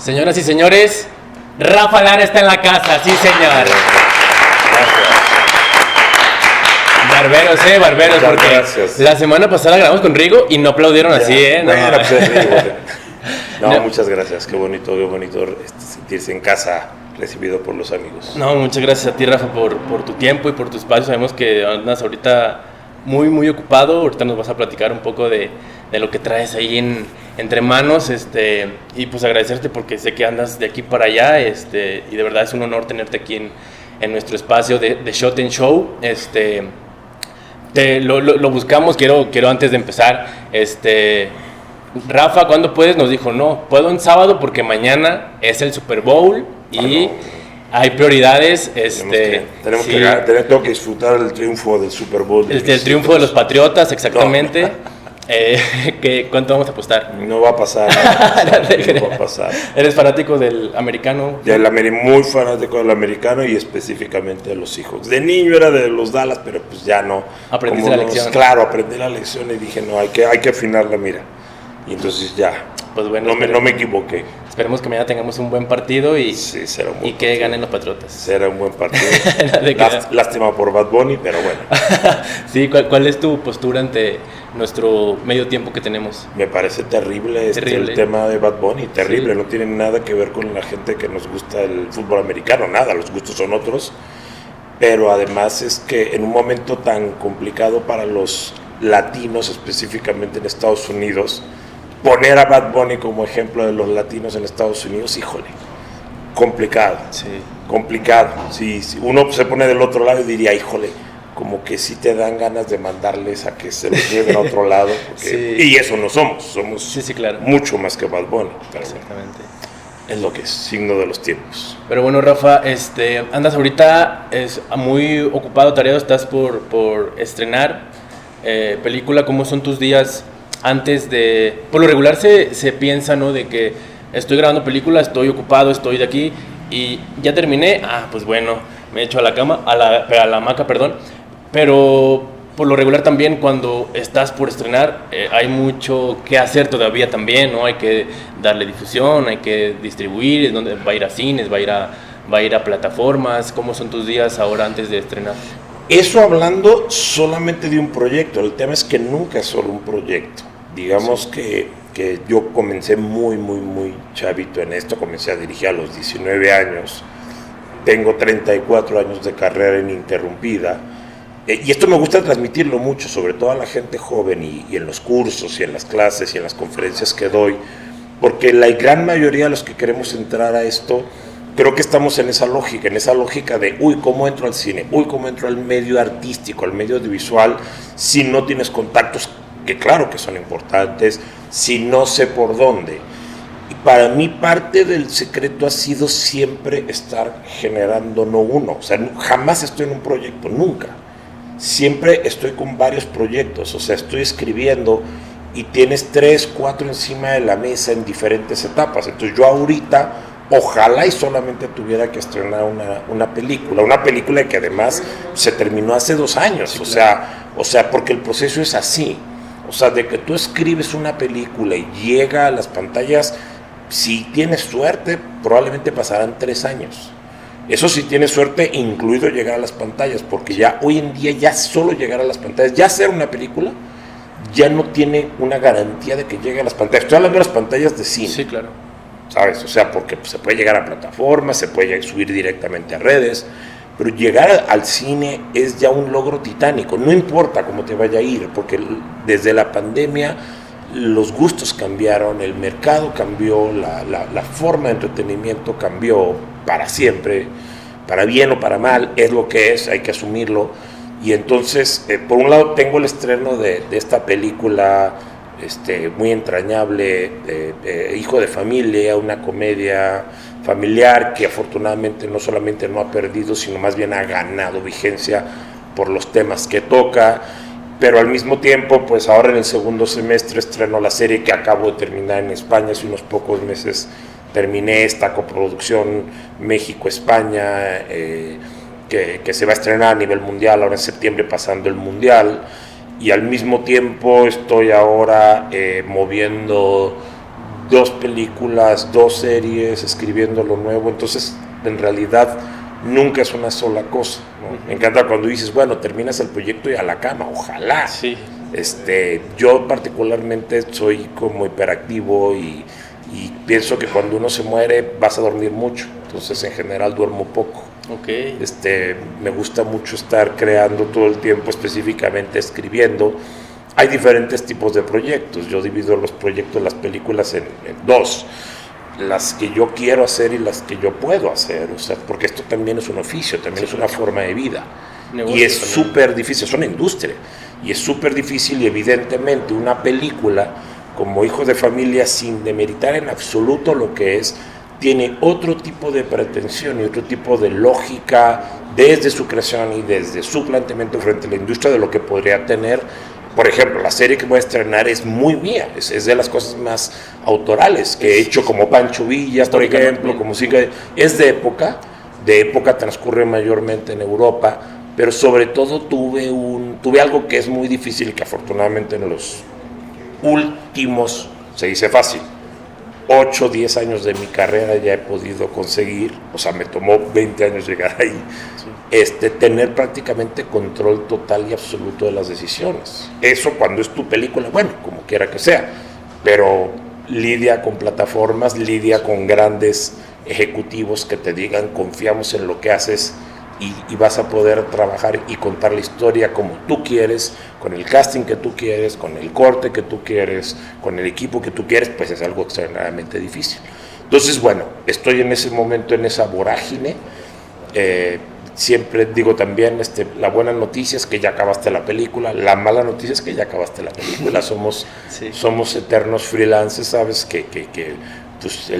Señoras y señores, Rafa Lara está en la casa, sí señor. Barberos, barberos, muchas porque gracias. La semana pasada grabamos con Rigo y no aplaudieron así, No. Bueno, pues es Rigo. No, muchas gracias, qué bonito sentirse en casa, recibido por los amigos. No, muchas gracias a ti, Rafa, por tu tiempo y por tu espacio. Sabemos que andas ahorita muy ocupado. Ahorita nos vas a platicar un poco de lo que traes ahí entre manos, y pues agradecerte porque sé que andas de aquí para allá, y de verdad es un honor tenerte aquí en nuestro espacio de Shot and Show. Lo buscamos, quiero antes de empezar, Rafa, ¿cuándo puedes? Nos dijo, no, puedo en sábado porque mañana es el Super Bowl y hay prioridades. Tengo que disfrutar el triunfo del Super Bowl. El triunfo de los Patriotas, exactamente. ¿Cuánto vamos a apostar? No va a pasar. No va a pasar. ¿Eres fanático del americano? Muy fanático del americano y específicamente de los Seahawks. De niño era de los Dallas, pero pues ya no. ¿Aprendiste la lección? Claro, aprendí la lección y dije, no, hay que afinar la mira. Y entonces ya, pues bueno, no me equivoqué. Esperemos que mañana tengamos un buen partido y que ganen los Patriotas. Será un buen partido. Lástima por Bad Bunny, pero bueno. Sí, ¿cuál es tu postura ante nuestro medio tiempo que tenemos? Me parece terrible el tema de Bad Bunny, terrible. Sí. No tiene nada que ver con la gente que nos gusta el fútbol americano, nada, los gustos son otros. Pero además es que en un momento tan complicado para los latinos, específicamente en Estados Unidos, poner a Bad Bunny como ejemplo de los latinos en Estados Unidos, híjole, complicado. Sí. Complicado. Si uno se pone del otro lado y diría, híjole, como que sí te dan ganas de mandarles a que se los lleven a otro lado. Porque, y eso no somos claro. Mucho más que Bad Bunny. Exactamente. Es lo que es, signo de los tiempos. Pero bueno, Rafa, andas ahorita muy ocupado, tareado, estás por estrenar película. ¿Cómo son tus días antes de...? Por lo regular se piensa, ¿no?, de que estoy grabando película, estoy ocupado, estoy de aquí y ya terminé, pues bueno, me echo a la cama, a la hamaca, perdón. Pero por lo regular también cuando estás por estrenar hay mucho que hacer todavía también, ¿no? Hay que darle difusión, hay que distribuir, va a ir a cines, va a ir a plataformas. ¿Cómo son tus días ahora antes de estrenar? Eso hablando solamente de un proyecto. El tema es que nunca es solo un proyecto. Digamos que yo comencé muy chavito en esto, comencé a dirigir a los 19 años, tengo 34 años de carrera ininterrumpida, y esto me gusta transmitirlo mucho, sobre todo a la gente joven y en los cursos y en las clases y en las conferencias que doy, porque la gran mayoría de los que queremos entrar a esto, creo que estamos en esa lógica de, ¿cómo entro al cine? ¿Cómo entro al medio artístico, al medio audiovisual, si no tienes contactos? Que claro que son importantes, si no sé por dónde. Y para mí parte del secreto ha sido siempre estar generando no uno, o sea, jamás estoy en un proyecto, nunca. Siempre estoy con varios proyectos, o sea, estoy escribiendo y tienes 3, 4 encima de la mesa en diferentes etapas. Entonces yo ahorita, ojalá y solamente tuviera que estrenar una película que además se terminó hace 2 años, sí, claro. o sea, porque el proceso es así. O sea, de que tú escribes una película y llega a las pantallas, si tienes suerte, probablemente pasarán 3 años. Eso sí tienes suerte, incluido llegar a las pantallas, porque ya hoy en día ya solo llegar a las pantallas, ya hacer una película, ya no tiene una garantía de que llegue a las pantallas. Estoy hablando de las pantallas de cine. Sí, claro. ¿Sabes? O sea, porque se puede llegar a plataformas, se puede subir directamente a redes, pero llegar al cine es ya un logro titánico, no importa cómo te vaya a ir, porque desde la pandemia los gustos cambiaron, el mercado cambió, la forma de entretenimiento cambió para siempre, para bien o para mal, es lo que es, hay que asumirlo. Y entonces, por un lado tengo el estreno de esta película muy entrañable, Hijo de Familia, una comedia familiar que afortunadamente no solamente no ha perdido, sino más bien ha ganado vigencia por los temas que toca, pero al mismo tiempo, pues ahora en el segundo semestre estreno la serie que acabo de terminar en España, hace unos pocos meses terminé esta coproducción México-España, que se va a estrenar a nivel mundial ahora en septiembre, pasando el mundial, y al mismo tiempo estoy ahora moviendo 2 películas, 2 series, escribiendo lo nuevo, entonces en realidad nunca es una sola cosa, ¿no? Me encanta cuando dices, bueno, terminas el proyecto y a la cama, ojalá. Sí. Yo particularmente soy como hiperactivo y pienso que cuando uno se muere vas a dormir mucho, entonces en general duermo poco. Okay. Me gusta mucho estar creando todo el tiempo, específicamente escribiendo. Hay diferentes tipos de proyectos. Yo divido los proyectos, las películas en 2. Las que yo quiero hacer y las que yo puedo hacer. O sea, porque esto también es un oficio, también es una forma de vida. Negocio y es súper difícil, es una industria. Y es súper difícil y evidentemente una película como Hijo de Familia, sin demeritar en absoluto lo que es, tiene otro tipo de pretensión y otro tipo de lógica desde su creación y desde su planteamiento frente a la industria de lo que podría tener. Por ejemplo, la serie que voy a estrenar es muy mía, es de las cosas más autorales que he hecho, como Pancho Villa, por ejemplo, como es de época transcurre mayormente en Europa, pero sobre todo tuve algo que es muy difícil y que afortunadamente en los últimos, se dice fácil, 8 o 10 años de mi carrera ya he podido conseguir, o sea, me tomó 20 años llegar ahí, tener prácticamente control total y absoluto de las decisiones. Eso cuando es tu película, bueno, como quiera que sea, pero lidia con plataformas, lidia con grandes ejecutivos que te digan, confiamos en lo que haces y vas a poder trabajar y contar la historia como tú quieres, con el casting que tú quieres, con el corte que tú quieres, con el equipo que tú quieres, pues es algo extraordinariamente difícil. Entonces, bueno, estoy en ese momento, en esa vorágine. Siempre digo también, la buena noticia es que ya acabaste la película, la mala noticia es que ya acabaste la película. Somos eternos freelancers, ¿sabes? Pues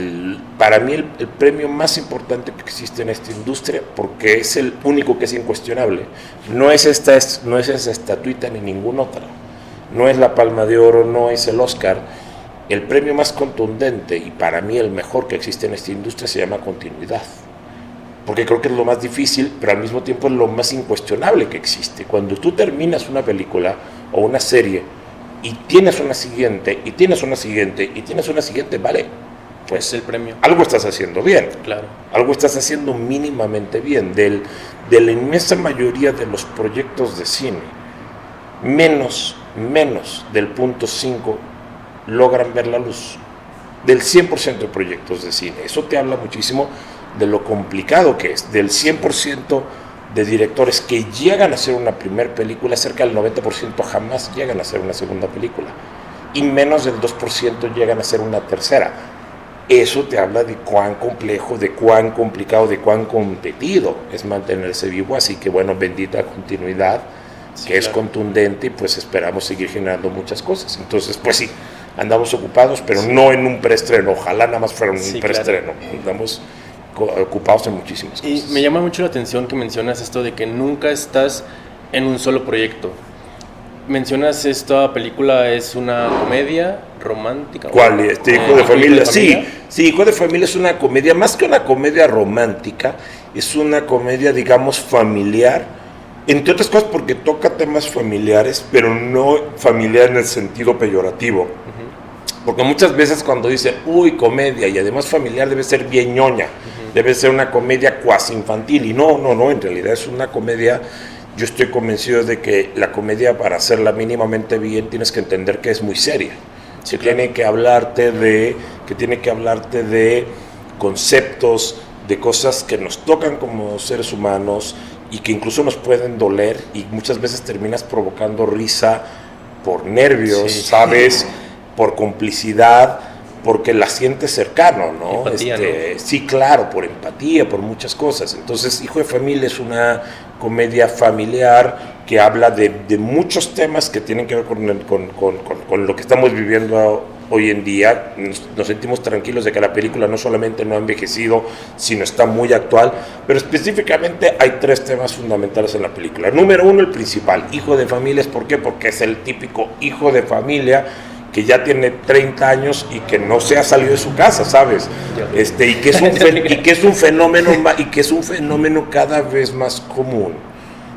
para mí el premio más importante que existe en esta industria, porque es el único que es incuestionable, no es esa estatuita ni ninguna otra, no es la Palma de Oro, no es el Oscar. El premio más contundente y para mí el mejor que existe en esta industria se llama continuidad, porque creo que es lo más difícil, pero al mismo tiempo es lo más incuestionable que existe. Cuando tú terminas una película o una serie y tienes una siguiente, y tienes una siguiente, y tienes una siguiente, vale, pues el premio. Algo estás haciendo bien. Claro. Algo estás haciendo mínimamente bien. De la inmensa mayoría de los proyectos de cine, menos del 0.5 logran ver la luz. Del 100% de proyectos de cine. Eso te habla muchísimo de lo complicado que es. Del 100% de directores que llegan a hacer una primera película, cerca del 90% jamás llegan a hacer una segunda película. Y menos del 2% llegan a hacer una tercera. Eso te habla de cuán complejo, de cuán complicado, de cuán competido es mantenerse vivo. Así que bueno, bendita continuidad, sí, que es contundente, y pues esperamos seguir generando muchas cosas. Entonces, pues sí, andamos ocupados, pero no en un preestreno. Ojalá nada más fuera un preestreno. Claro. Andamos ocupados en muchísimas cosas. Y me llama mucho la atención que mencionas esto de que nunca estás en un solo proyecto. Mencionas, esta película es una comedia romántica. ¿Cuál? Hijo de Familia. Sí, Hijo de Familia es una comedia, más que una comedia romántica, es una comedia, digamos, familiar, entre otras cosas porque toca temas familiares, pero no familiar en el sentido peyorativo. Porque muchas veces cuando dicen, uy, comedia, y además familiar, debe ser bien ñoña, debe ser una comedia cuasi infantil, y no, en realidad es una comedia. Yo estoy convencido de que la comedia, para hacerla mínimamente bien, tienes que entender que es muy seria. Sí, claro. Tiene que hablarte de conceptos, de cosas que nos tocan como seres humanos y que incluso nos pueden doler, y muchas veces terminas provocando risa por nervios, sí, ¿sabes? Por complicidad, porque la sientes cercano, ¿no? Empatía, ¿no? Sí, claro, por empatía, por muchas cosas. Entonces, Hijo de Familia es una comedia familiar que habla de muchos temas que tienen que ver con lo que estamos viviendo hoy en día. Nos sentimos tranquilos de que la película no solamente no ha envejecido, sino está muy actual, pero específicamente hay 3 temas fundamentales en la película. Número 1, el principal, Hijo de Familia. ¿Por qué? Porque es el típico hijo de familia que ya tiene 30 años y que no se ha salido de su casa, ¿sabes? Y que es un fenómeno cada vez más común,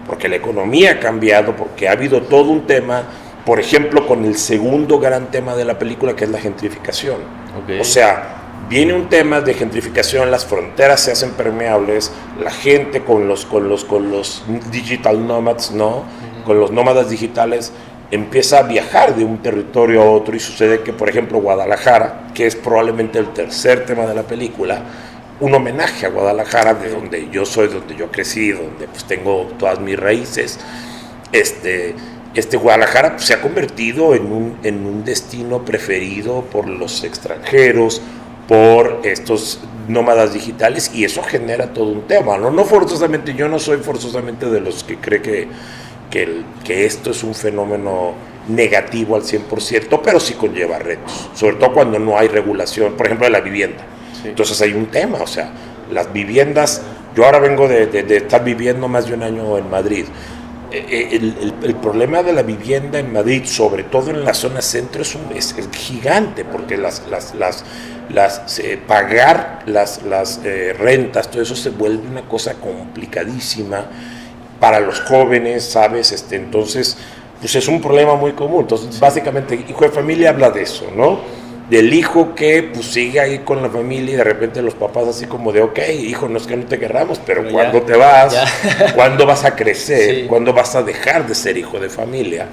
porque la economía ha cambiado, porque ha habido todo un tema por ejemplo, con el segundo gran tema de la película, que es la gentrificación. Okay. O sea, viene un tema de gentrificación, las fronteras se hacen permeables, la gente con los digital nomads, ¿no? Uh-huh. Con los nómadas digitales, empieza a viajar de un territorio a otro, y sucede que, por ejemplo, Guadalajara, que es probablemente el tercer tema de la película, un homenaje a Guadalajara, de donde yo soy, donde yo crecí, donde pues tengo todas mis raíces. Guadalajara pues, se ha convertido en un destino preferido por los extranjeros, por estos nómadas digitales, y eso genera todo un tema, ¿no? No forzosamente, yo no soy forzosamente de los que cree que esto es un fenómeno negativo al 100%, pero sí conlleva retos, sobre todo cuando no hay regulación, por ejemplo, de la vivienda. Sí. Entonces hay un tema, o sea, las viviendas, yo ahora vengo de estar viviendo más de un año en Madrid. El problema de la vivienda en Madrid, sobre todo en la zona centro, es gigante, porque pagar las rentas, todo eso se vuelve una cosa complicadísima para los jóvenes, ¿sabes? Entonces, pues es un problema muy común. Entonces, básicamente, Hijo de Familia habla de eso, ¿no? Del hijo que pues sigue ahí con la familia, y de repente los papás así como de, ok, hijo, no es que no te querramos, pero ¿cuándo te vas? ¿Cuándo vas a crecer? Sí. ¿Cuándo vas a dejar de ser hijo de familia?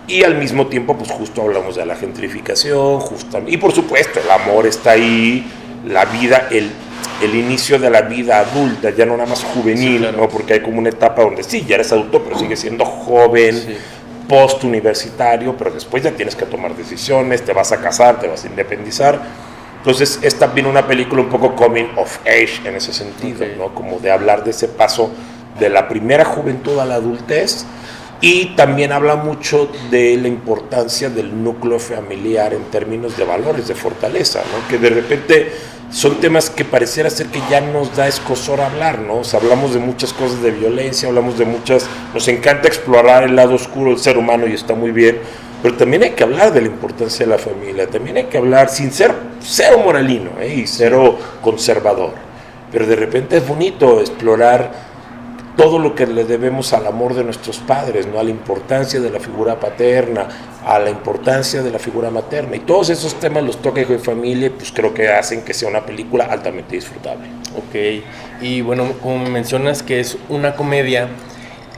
Y al mismo tiempo, pues justo hablamos de la gentrificación, y por supuesto, el amor está ahí, la vida, el inicio de la vida adulta, ya no nada más juvenil, sí, claro. ¿No? Porque hay como una etapa donde sí, ya eres adulto, pero sigues siendo joven, sí. Post-universitario, pero después ya tienes que tomar decisiones, te vas a casar, te vas a independizar. Entonces es también una película un poco coming of age en ese sentido, okay. ¿No? Como de hablar de ese paso de la primera juventud a la adultez, y también habla mucho de la importancia del núcleo familiar en términos de valores, de fortaleza, ¿no? Que de repente son temas que pareciera ser que ya nos da escozor hablar, ¿no? O sea, hablamos de muchas cosas de violencia, hablamos de nos encanta explorar el lado oscuro del ser humano, y está muy bien, pero también hay que hablar de la importancia de la familia, también hay que hablar sin ser cero moralino, y cero conservador, pero de repente es bonito explorar todo lo que le debemos al amor de nuestros padres, ¿no? A la importancia de la figura paterna, a la importancia de la figura materna, y todos esos temas los toca Hijo de Familia, pues creo que hacen que sea una película altamente disfrutable. Ok, y bueno, como mencionas que es una comedia,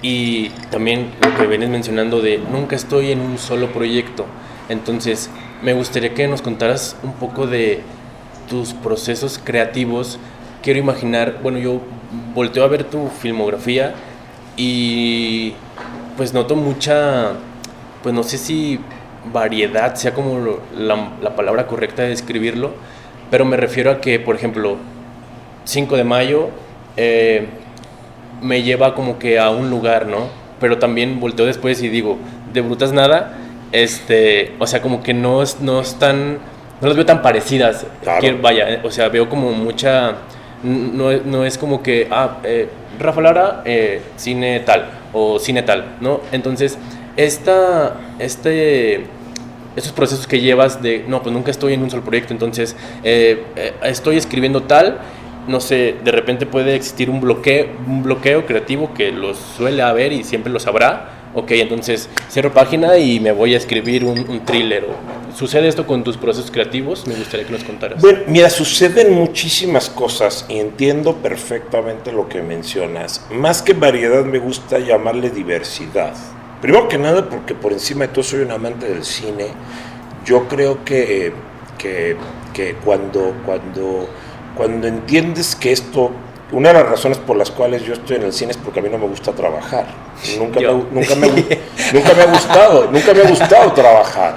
y también lo que vienes mencionando de nunca estoy en un solo proyecto, entonces me gustaría que nos contaras un poco de tus procesos creativos. Quiero imaginar, bueno, yo volteo a ver tu filmografía y pues noto mucha, pues no sé si variedad sea como la palabra correcta de describirlo, pero me refiero a que, por ejemplo, 5 de mayo me lleva como que a un lugar, ¿no? Pero también volteo después y digo, de brutas nada, o sea, como que no están, no las veo tan parecidas, claro. Que vaya, o sea, veo como mucha... No es como que, Rafa Lara, cine tal, o cine tal, ¿no? Entonces, esos procesos que llevas de, no, pues nunca estoy en un solo proyecto, entonces, estoy escribiendo tal, no sé, de repente puede existir un bloqueo creativo que los suele haber y siempre los habrá. Ok, entonces cierro página y me voy a escribir un thriller. ¿Sucede esto con tus procesos creativos? Me gustaría que nos contaras. Bueno, mira, suceden muchísimas cosas y entiendo perfectamente lo que mencionas. Más que variedad, me gusta llamarle diversidad. Primero que nada, porque por encima de todo soy un amante del cine. Yo creo que cuando entiendes que esto... Una de las razones por las cuales yo estoy en el cine es porque a mí no me gusta trabajar. Nunca me ha gustado trabajar.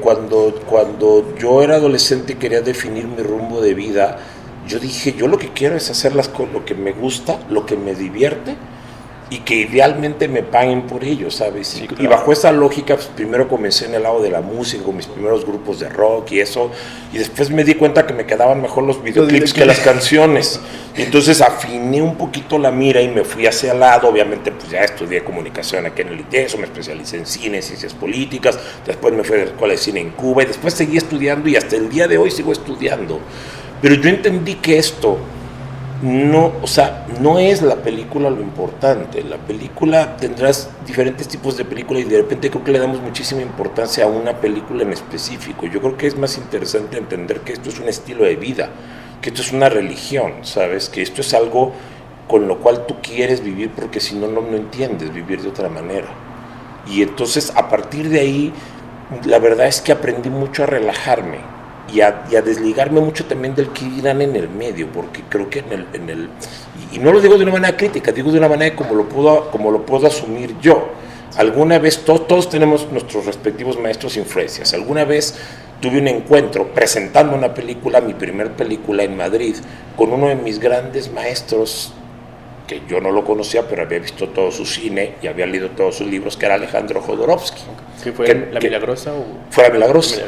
Cuando yo era adolescente y quería definir mi rumbo de vida, yo dije, yo lo que quiero es hacer lo que me gusta, lo que me divierte, y que idealmente me paguen por ello, ¿sabes? Sí, claro. Y bajo esa lógica, pues, primero comencé en el lado de la música, con mis primeros grupos de rock y eso, y después me di cuenta que me quedaban mejor los videoclips que las canciones. Y entonces afiné un poquito la mira y me fui hacia el lado. Obviamente, pues ya estudié comunicación aquí en el ITESO, me especialicé en cine, ciencias políticas, después me fui a la escuela de cine en Cuba, y después seguí estudiando, y hasta el día de hoy sigo estudiando. Pero yo entendí que esto no, o sea, no es la película lo importante. La película, tendrás diferentes tipos de películas y de repente creo que le damos muchísima importancia a una película en específico. Yo creo que es más interesante entender que esto es un estilo de vida, que esto es una religión, ¿sabes? Que esto es algo con lo cual tú quieres vivir porque si no, no entiendes vivir de otra manera. Y entonces a partir de ahí, la verdad es que aprendí mucho a relajarme y a desligarme mucho también del que dirán en el medio, porque creo que y no lo digo de una manera crítica, digo de una manera como lo puedo asumir yo. Alguna vez, todos tenemos nuestros respectivos maestros e influencias. Alguna vez tuve un encuentro presentando una película, mi primer película en Madrid, con uno de mis grandes maestros, que yo no lo conocía, pero había visto todo su cine y había leído todos sus libros, que era Alejandro Jodorowsky. ¿Qué fue? ¿La Milagrosa? Fue La Milagrosa.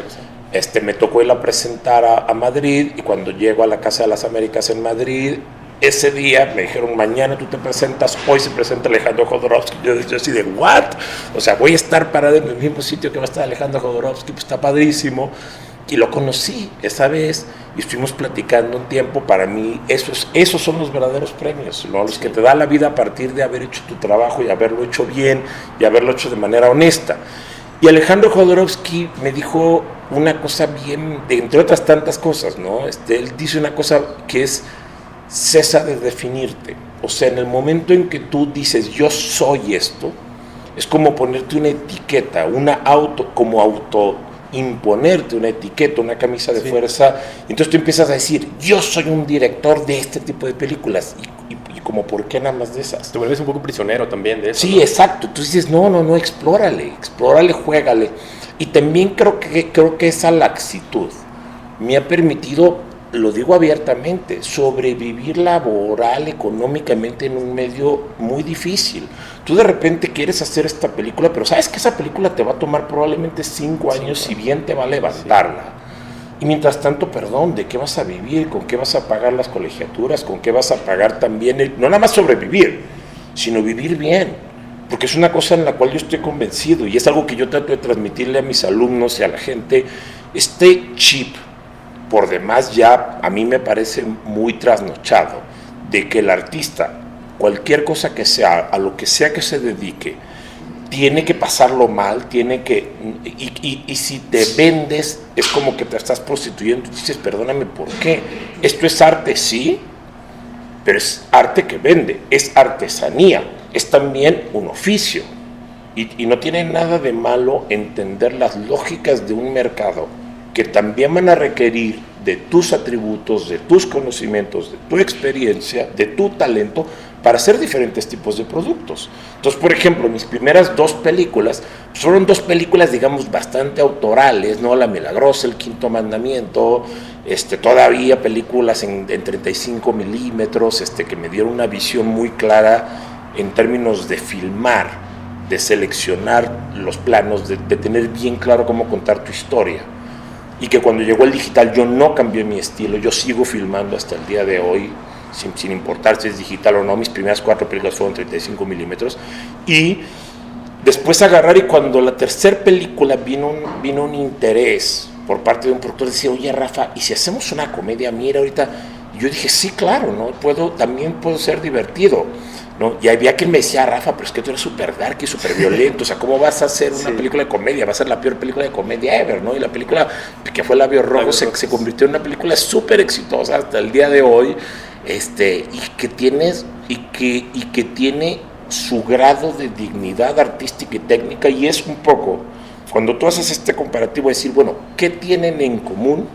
Me tocó ir a presentar a Madrid, y cuando llego a la Casa de las Américas en Madrid, ese día me dijeron, mañana tú te presentas, hoy se presenta Alejandro Jodorowsky. Yo así de, ¿what? O sea, voy a estar parado en el mismo sitio que va a estar Alejandro Jodorowsky, pues está padrísimo. Y lo conocí esa vez y estuvimos platicando un tiempo. Para mí esos son los verdaderos premios, ¿no? Los que te da la vida a partir de haber hecho tu trabajo y haberlo hecho bien y haberlo hecho de manera honesta. Y Alejandro Jodorowsky me dijo una cosa bien, entre otras tantas cosas, ¿no? Él dice una cosa que es: cesa de definirte. O sea, en el momento en que tú dices yo soy esto, es como ponerte una etiqueta, imponerte una etiqueta, una camisa de fuerza. Entonces tú empiezas a decir, yo soy un director de este tipo de películas, y como, ¿por qué nada más de esas? Te vuelves un poco prisionero también de eso. Sí, ¿no? Exacto. Tú dices, no, explórale, juégale. Y también creo que esa laxitud me ha permitido, lo digo abiertamente, sobrevivir laboral, económicamente en un medio muy difícil. Tú de repente quieres hacer esta película, pero sabes que esa película te va a tomar probablemente 5 años, si bien te va a levantarla. Y mientras tanto, perdón, ¿de qué vas a vivir? ¿Con qué vas a pagar las colegiaturas? ¿Con qué vas a pagar también no nada más sobrevivir, sino vivir bien? Porque es una cosa en la cual yo estoy convencido, y es algo que yo trato de transmitirle a mis alumnos y a la gente. Este chip, por demás, ya a mí me parece muy trasnochado, de que el artista, cualquier cosa que sea, a lo que sea que se dedique, tiene que pasarlo mal, y si te vendes, es como que te estás prostituyendo. Dices, perdóname, ¿por qué? Esto es arte, sí, pero es arte que vende, es artesanía, es también un oficio, y no tiene nada de malo entender las lógicas de un mercado que también van a requerir de tus atributos, de tus conocimientos, de tu experiencia, de tu talento, para hacer diferentes tipos de productos. Entonces, por ejemplo, mis primeras 2 películas fueron 2 películas, digamos, bastante autorales, ¿no? La Milagrosa, El Quinto Mandamiento, todavía películas en 35 milímetros, que me dieron una visión muy clara en términos de filmar, de seleccionar los planos, de tener bien claro cómo contar tu historia. Y que cuando llegó el digital yo no cambié mi estilo, yo sigo filmando hasta el día de hoy, sin importar si es digital o no. Mis primeras 4 películas fueron 35 milímetros. Y después agarrar, y cuando la tercera película vino un interés por parte de un productor, decía, oye Rafa, ¿y si hacemos una comedia? Mira, ahorita. Y yo dije, sí, claro, ¿no? También puedo ser divertido, ¿no? Y había quien me decía, Rafa, pero es que tú eres súper dark y súper violento, o sea, ¿cómo vas a hacer una película de comedia? Va a ser la peor película de comedia ever, ¿no? Y la película que fue Labios Rojos se convirtió en una película súper exitosa hasta el día de hoy, y que tiene su grado de dignidad artística y técnica, y es un poco, cuando tú haces este comparativo, decir, bueno, ¿qué tienen en común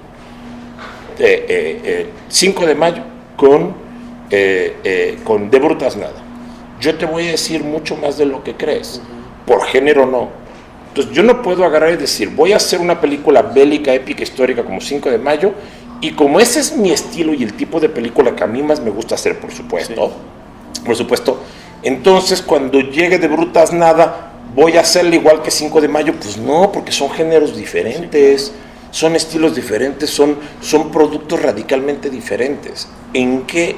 5 de mayo con De Brutas Nada? Yo te voy a decir mucho más de lo que crees, por género no. Entonces yo no puedo agarrar y decir, voy a hacer una película bélica, épica, histórica como 5 de mayo, y como ese es mi estilo y el tipo de película que a mí más me gusta hacer, por supuesto, entonces cuando llegue De Brutas Nada, voy a hacerle igual que 5 de mayo, pues no, porque son géneros diferentes, son estilos diferentes, son productos radicalmente diferentes. En que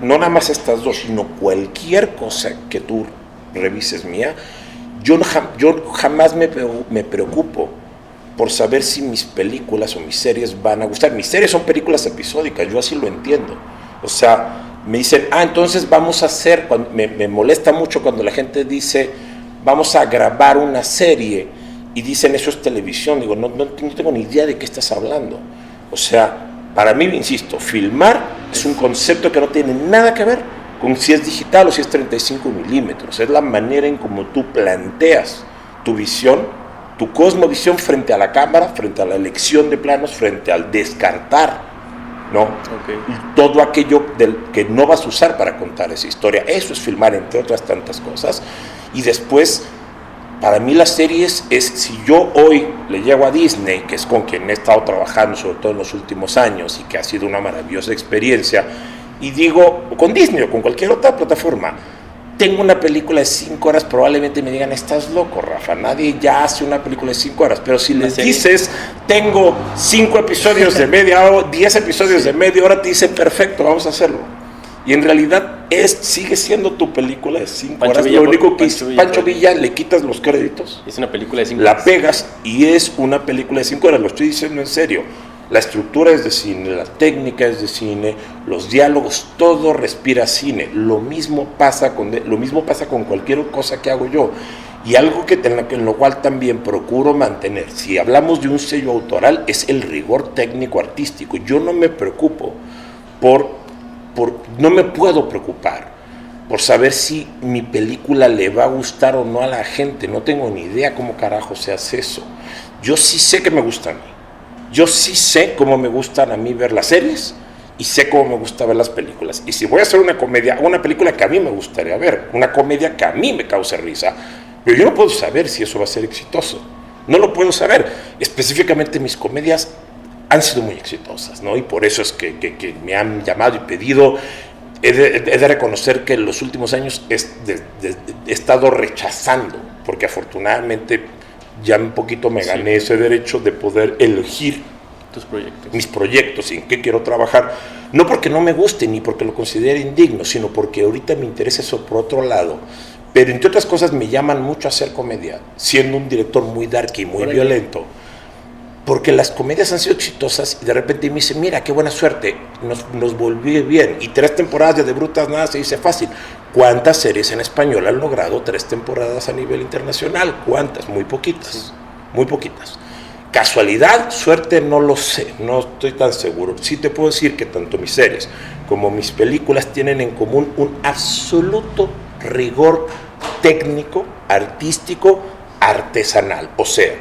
no nada más estas 2, sino cualquier cosa que tú revises mía, yo jamás me preocupo por saber si mis películas o mis series van a gustar. Mis series son películas episódicas, yo así lo entiendo. O sea, me dicen, entonces vamos a hacer, me molesta mucho cuando la gente dice, vamos a grabar una serie, y dicen, eso es televisión. Digo, no tengo ni idea de qué estás hablando. O sea, para mí, insisto, filmar es un concepto que no tiene nada que ver con si es digital o si es 35 milímetros. Es la manera en cómo tú planteas tu visión, tu cosmovisión frente a la cámara, frente a la elección de planos, frente al descartar, ¿no? Okay. Todo aquello que no vas a usar para contar esa historia. Eso es filmar, entre otras tantas cosas. Y después, para mí las series es, si yo hoy le llego a Disney, que es con quien he estado trabajando sobre todo en los últimos años y que ha sido una maravillosa experiencia, y digo, con Disney o con cualquier otra plataforma, tengo una película de 5 horas, probablemente me digan, estás loco, Rafa, nadie ya hace una película de 5 horas, pero si les dices, tengo 5 episodios de media hora, 10 episodios de media hora, te dicen, perfecto, vamos a hacerlo. Y en realidad sigue siendo tu película de 5 horas. Lo único que es Pancho Villa, le quitas los créditos. Es una película de 5 horas. La pegas y es una película de 5 horas. Lo estoy diciendo en serio. La estructura es de cine, la técnica es de cine, los diálogos, todo respira cine. Lo mismo pasa con cualquier cosa que hago yo. Y algo en lo cual también procuro mantener, si hablamos de un sello autoral, es el rigor técnico artístico. Yo no me preocupo no me puedo preocupar por saber si mi película le va a gustar o no a la gente. No tengo ni idea cómo carajo se hace eso. Yo sí sé que me gusta a mí. Yo sí sé cómo me gustan a mí ver las series y sé cómo me gusta ver las películas. Y si voy a hacer una comedia, una película que a mí me gustaría ver, una comedia que a mí me cause risa, pero yo no puedo saber si eso va a ser exitoso. No lo puedo saber. Específicamente mis comedias han sido muy exitosas, ¿no? Y por eso es que me han llamado y pedido. He de reconocer que en los últimos años he estado rechazando, porque afortunadamente ya un poquito me gané ese derecho de poder elegir mis proyectos y en qué quiero trabajar, no porque no me guste ni porque lo considere indigno, sino porque ahorita me interesa eso por otro lado. Pero entre otras cosas me llaman mucho a hacer comedia, siendo un director muy dark y muy violento. Porque las comedias han sido exitosas y de repente me dicen, mira, qué buena suerte, nos volvió bien. Y 3 temporadas de Brutas nada se dice fácil. ¿Cuántas series en español han logrado 3 temporadas a nivel internacional? ¿Cuántas? Muy poquitas, muy poquitas. Casualidad, suerte, no lo sé, no estoy tan seguro. Sí te puedo decir que tanto mis series como mis películas tienen en común un absoluto rigor técnico, artístico, artesanal. O sea,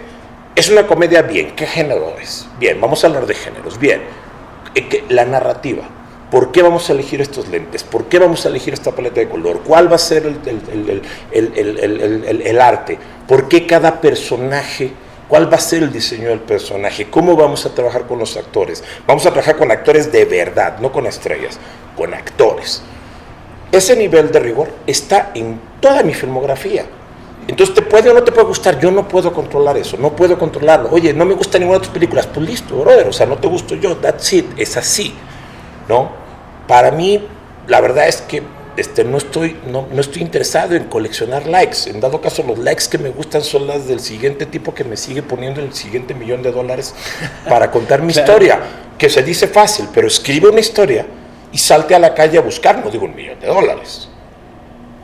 es una comedia bien. ¿Qué género es? Bien, vamos a hablar de géneros. Bien, la narrativa. ¿Por qué vamos a elegir estos lentes? ¿Por qué vamos a elegir esta paleta de color? ¿Cuál va a ser el arte? ¿Por qué cada personaje? ¿Cuál va a ser el diseño del personaje? ¿Cómo vamos a trabajar con los actores? Vamos a trabajar con actores de verdad, no con estrellas, con actores. Ese nivel de rigor está en toda mi filmografía. Entonces, ¿te puede o no te puede gustar? Yo no puedo controlar eso, no puedo controlarlo. Oye, no me gusta ninguna de tus películas, pues listo, brother, o sea, no te gusto yo, that's it, es así, ¿no? Para mí, la verdad es que no estoy interesado en coleccionar likes. En dado caso, los likes que me gustan son las del siguiente tipo que me sigue poniendo el siguiente $1,000,000 para contar mi historia, que se dice fácil, pero escribe una historia y salte a la calle a buscar, no digo $1,000,000.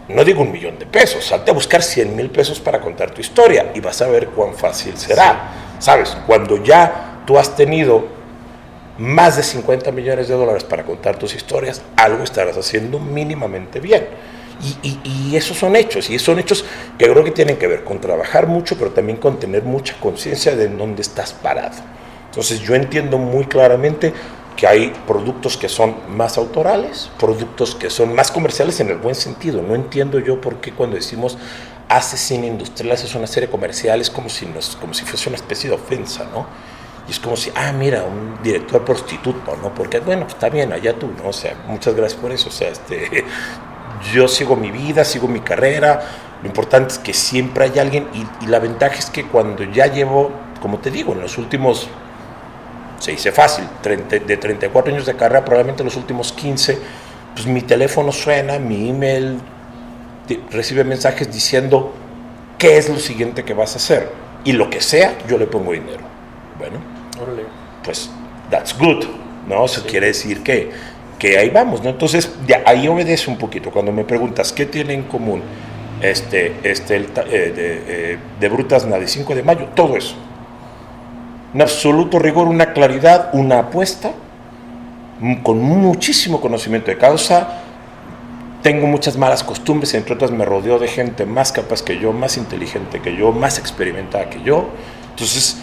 No digo $1,000,000, salte a buscar 100,000 pesos para contar tu historia y vas a ver cuán fácil será. Sí. ¿Sabes? Cuando ya tú has tenido más de $50 millones para contar tus historias, algo estarás haciendo mínimamente bien. Y esos son hechos, y son hechos que creo que tienen que ver con trabajar mucho, pero también con tener mucha conciencia de en dónde estás parado. Entonces yo entiendo muy claramente que hay productos que son más autorales, productos que son más comerciales en el buen sentido. No entiendo yo por qué cuando decimos hace cine industrial, haces una serie comercial, es como si fuese una especie de ofensa, ¿no? Y es como si, mira, un director prostituto, ¿no? Porque, bueno, está bien, allá tú, ¿no? O sea, muchas gracias por eso. O sea, yo sigo mi vida, sigo mi carrera. Lo importante es que siempre hay alguien, y la ventaja es que cuando ya llevo, como te digo, en los últimos, se dice fácil, de 34 años de carrera, probablemente los últimos 15, pues mi teléfono suena, mi email recibe mensajes diciendo qué es lo siguiente que vas a hacer. Y lo que sea, yo le pongo dinero. Bueno, pues that's good, ¿no? Eso quiere decir que que ahí vamos, ¿no? Entonces, ahí obedece un poquito. Cuando me preguntas, ¿qué tiene en común de Brutas Nadie, 5 de mayo? Todo eso. Un absoluto rigor, una claridad, una apuesta, con muchísimo conocimiento de causa. Tengo muchas malas costumbres, entre otras me rodeo de gente más capaz que yo, más inteligente que yo, más experimentada que yo. Entonces,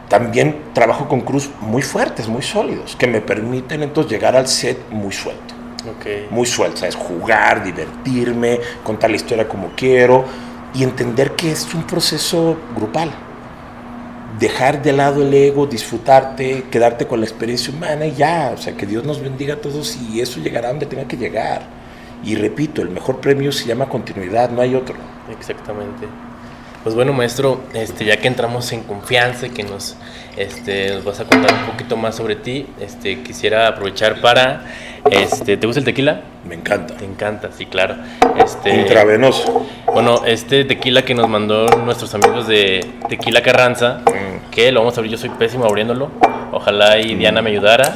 también trabajo con crews muy fuertes, muy sólidos, que me permiten entonces llegar al set muy suelto. Okay. Muy suelto, ¿sabes? Jugar, divertirme, contar la historia como quiero y entender que es un proceso grupal. Dejar de lado el ego, disfrutarte, quedarte con la experiencia humana y ya. O sea, que Dios nos bendiga a todos y eso llegará donde tenga que llegar. Y repito, el mejor premio se llama continuidad, no hay otro. Exactamente. Pues bueno, maestro, ya que entramos en confianza y que nos vas a contar un poquito más sobre ti, quisiera aprovechar para, ¿te gusta el tequila? Me encanta. Te encanta, sí, claro. Intravenoso. Bueno, tequila que nos mandó nuestros amigos de Tequila Carranza, que lo vamos a abrir, yo soy pésimo abriéndolo, ojalá y Diana me ayudara.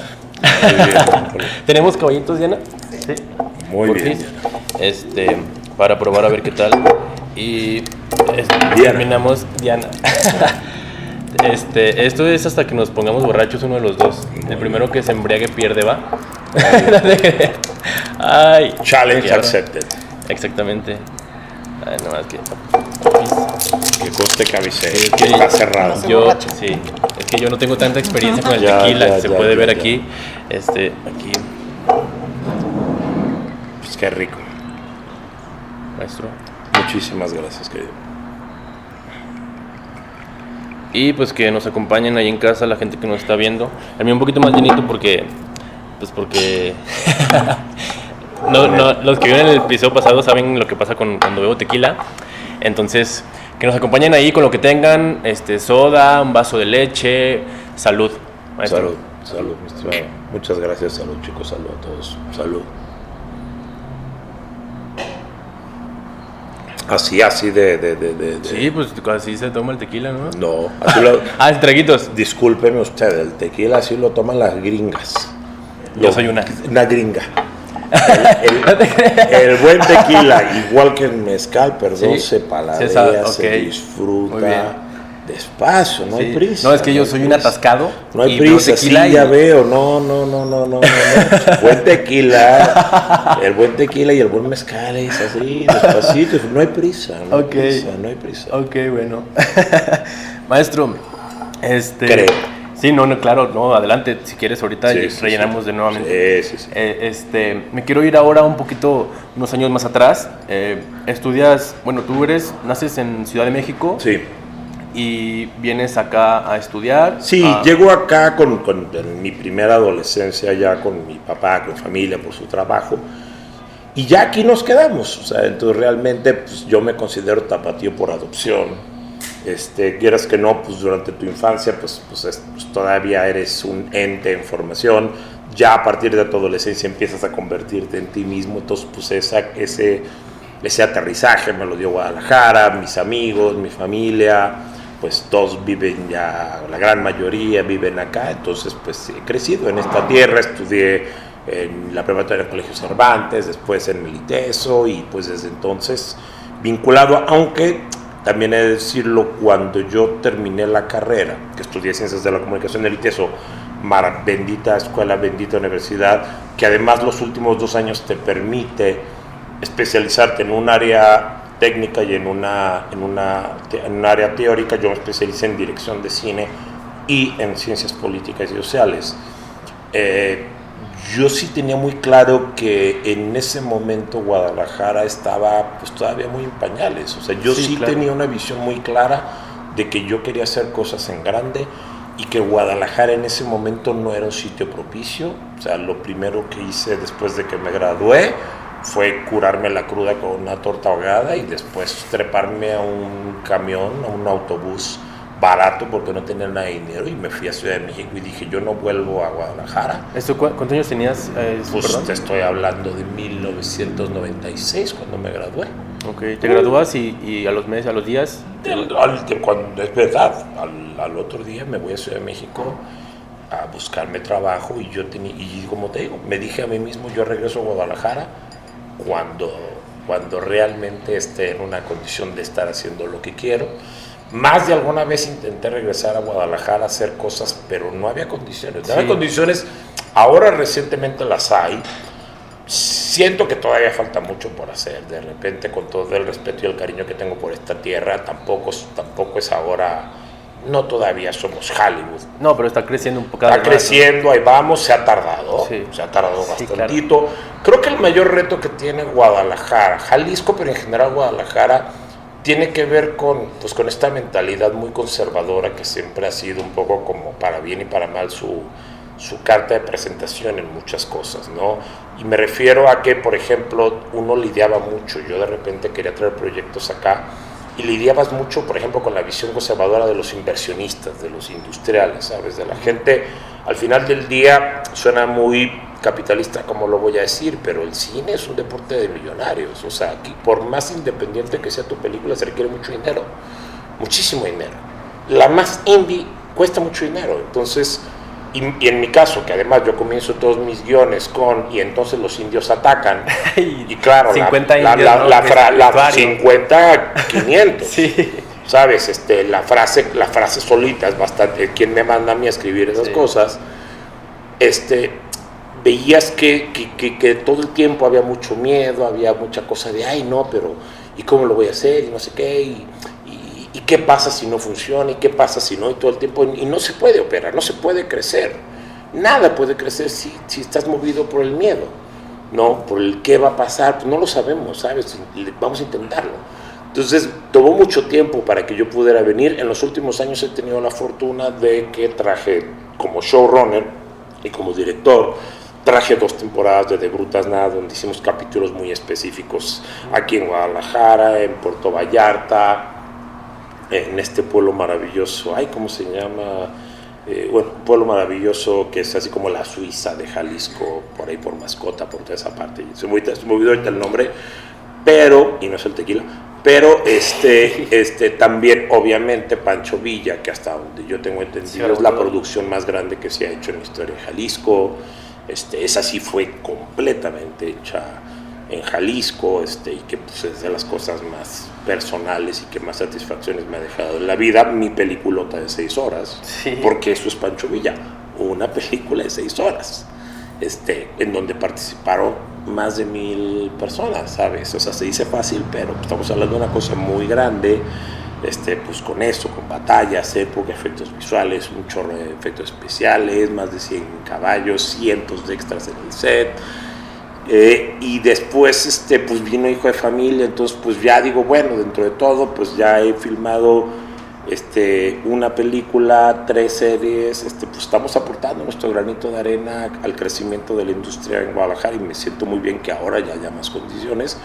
Muy bien. ¿Tenemos caballitos, Diana? Sí. Muy bien. Para probar a ver qué tal. Y terminamos, Diana. Esto es hasta que nos pongamos borrachos uno de los dos. El primero que se embriague pierde, ¿va? Ay, Challenge accepted. Exactamente. Ay, nomás que coste que avisé. Sí, que está cerrado. Sí, es que yo no tengo tanta experiencia con el tequila. Se puede ver aquí. Aquí. Pues qué rico. Maestro. Muchísimas gracias, querido. Y pues que nos acompañen ahí en casa la gente que nos está viendo. El mío un poquito más llenito porque no, los que vieron el episodio pasado saben lo que pasa cuando bebo tequila. Entonces, que nos acompañen ahí con lo que tengan, soda, un vaso de leche. Salud, maestro. Salud. Muchas gracias, salud, chicos, salud a todos. Salud. Así de... Sí, pues así se toma el tequila, ¿no? No, así lo... traguitos. Discúlpeme usted, el tequila así lo toman las gringas. Yo soy una gringa. El buen tequila, igual que el mezcal, perdón, ¿sí? Se paladea, se disfruta despacio, no hay prisa. No, es que yo soy un atascado. No hay prisa, sí, ya veo, no. Buen tequila, el buen tequila y el buen mezcal es así, despacito, no hay prisa, no hay prisa. Ok, bueno. Maestro, Creo. Sí, no, claro, no, adelante, si quieres ahorita rellenamos de nuevamente. Sí. Me quiero ir ahora un poquito, unos años más atrás. Estudias, bueno, naces en Ciudad de México. Sí. Y vienes acá a estudiar. Sí, llego acá con mi primera adolescencia, ya con mi papá, con familia, por su trabajo. Y ya aquí nos quedamos. O sea, entonces realmente pues, yo me considero tapatío por adopción. Quieras que no, pues durante tu infancia pues todavía eres un ente en formación, ya a partir de tu adolescencia empiezas a convertirte en ti mismo, entonces pues ese aterrizaje me lo dio Guadalajara, mis amigos, mi familia, pues todos viven ya, la gran mayoría viven acá, entonces pues he crecido en esta tierra, estudié en la preparatoria del Colegio Cervantes, después en el ITESO y pues desde entonces vinculado, aunque... También he de decirlo, cuando yo terminé la carrera, que estudié Ciencias de la Comunicación en el ITESO, bendita escuela, bendita universidad, que además los últimos 2 años te permite especializarte en un área técnica y en un área teórica. Yo me especialicé en dirección de cine y en ciencias políticas y sociales. Yo sí tenía muy claro que en ese momento Guadalajara estaba pues todavía muy en pañales, o sea, yo sí claro. Tenía una visión muy clara de que yo quería hacer cosas en grande y que Guadalajara en ese momento no era un sitio propicio. O sea, lo primero que hice después de que me gradué fue curarme la cruda con una torta ahogada y después treparme a un camión, a un autobús barato porque no tenía nada de dinero y me fui a Ciudad de México y dije yo no vuelvo a Guadalajara. ¿Cuántos años tenías? Pues te estoy hablando de 1996 cuando me gradué. Ok, te gradúas y a los meses, a los días... Cuando, es verdad, al otro día me voy a Ciudad de México a buscarme trabajo y y como te digo, me dije a mí mismo, yo regreso a Guadalajara cuando realmente esté en una condición de estar haciendo lo que quiero. Más de alguna vez intenté regresar a Guadalajara a hacer cosas, pero no había condiciones. No había condiciones, ahora recientemente las hay. Siento que todavía falta mucho por hacer. De repente, con todo el respeto y el cariño que tengo por esta tierra, tampoco es ahora, no todavía somos Hollywood. No, pero está creciendo un poco. Está creciendo, ahí vamos, se ha tardado bastantito. Claro. Creo que el mayor reto que tiene Guadalajara, Jalisco, pero en general Guadalajara, tiene que ver con esta mentalidad muy conservadora que siempre ha sido un poco como para bien y para mal su carta de presentación en muchas cosas, ¿no? Y me refiero a que, por ejemplo, uno lidiaba mucho, yo de repente quería traer proyectos acá, y lidiabas mucho, por ejemplo, con la visión conservadora de los inversionistas, de los industriales, ¿sabes? De la gente, al final del día, suena muy capitalista, como lo voy a decir, pero el cine es un deporte de millonarios, o sea, aquí, por más independiente que sea tu película, se requiere mucho dinero, muchísimo dinero. La más indie cuesta mucho dinero, entonces, y en mi caso, que además yo comienzo todos mis guiones y entonces los indios atacan, y claro, 50 la 50, 500, sí. ¿Sabes? La frase solita es bastante, ¿quién me manda a mí a escribir esas cosas? Veías que todo el tiempo había mucho miedo, había mucha cosa de, ay no, pero ¿y cómo lo voy a hacer? Y no sé qué, ¿y qué pasa si no funciona? ¿Y qué pasa si no? Y todo el tiempo, y no se puede operar, no se puede crecer. Nada puede crecer si estás movido por el miedo, ¿no? Por el qué va a pasar, pues no lo sabemos, ¿sabes? Vamos a intentarlo. Entonces, tomó mucho tiempo para que yo pudiera venir. En los últimos años he tenido la fortuna de que traje como showrunner y como director, traje 2 temporadas de Brutas Nada, donde hicimos capítulos muy específicos aquí en Guadalajara, en Puerto Vallarta, en este pueblo maravilloso, ¿cómo se llama? Un pueblo maravilloso que es así como la Suiza de Jalisco, por ahí por Mascota, por toda esa parte. Se me olvidó ahorita el nombre, pero, y no es el tequila, pero también obviamente Pancho Villa, que hasta donde yo tengo entendido es la producción más grande que se ha hecho en la historia de Jalisco. Esa sí fue completamente hecha en Jalisco, y que pues, es de las cosas más personales y que más satisfacciones me ha dejado en la vida. Mi peliculota de 6 horas, porque eso es Pancho Villa, una película de 6 horas, en donde participaron más de 1,000 personas, ¿sabes? O sea, se dice fácil, pero estamos hablando de una cosa muy grande, pues con eso, con batallas, época, efectos visuales, un chorro de efectos especiales, más de 100 caballos, cientos de extras en el set. Y después pues vino Hijo de Familia, entonces pues ya digo, bueno, dentro de todo pues ya he filmado una película, 3 series, pues estamos aportando nuestro granito de arena al crecimiento de la industria en Guadalajara, y me siento muy bien que ahora ya haya más condiciones.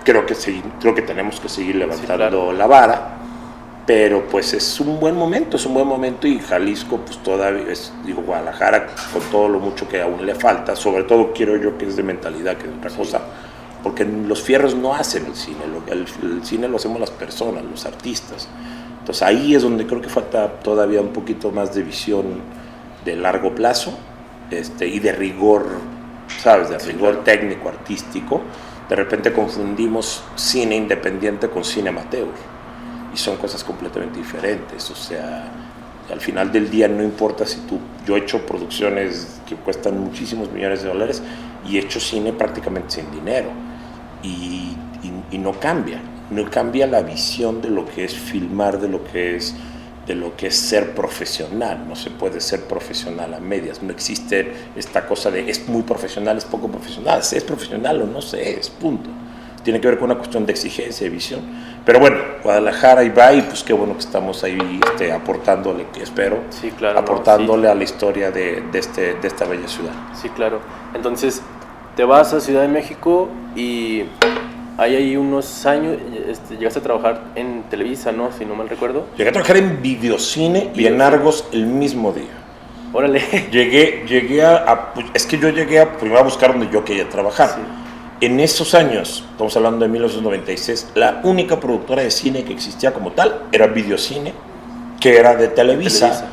Creo que tenemos que seguir levantando la vara, pero pues es un buen momento, y Jalisco pues todavía Guadalajara, con todo lo mucho que aún le falta, sobre todo quiero yo que es de mentalidad que de otra cosa, porque los fierros no hacen el cine, el cine lo hacemos las personas, los artistas. Entonces ahí es donde creo que falta todavía un poquito más de visión de largo plazo, y de rigor, ¿sabes? De rigor técnico, artístico. De repente confundimos cine independiente con cine amateur, y son cosas completamente diferentes. O sea, al final del día no importa si yo he hecho producciones que cuestan muchísimos millones de dólares y he hecho cine prácticamente sin dinero, y no cambia la visión de lo que es filmar, de lo que es ser profesional. No se puede ser profesional a medias, no existe esta cosa de es muy profesional, es poco profesional, se es profesional o no se es, punto. Tiene que ver con una cuestión de exigencia, de visión. Pero bueno, Guadalajara ahí va, y pues qué bueno que estamos ahí aportándole, que espero, aportándole a la historia de esta bella ciudad. Sí, claro. Entonces, te vas a Ciudad de México y ahí unos años llegaste a trabajar en Televisa, ¿no? Si no mal recuerdo. Llegué a trabajar en Videocine y en Argos el mismo día. Órale. Es que yo llegué primero a buscar donde yo quería trabajar. Sí. En esos años, estamos hablando de 1996, la única productora de cine que existía como tal era Videocine, que era de Televisa.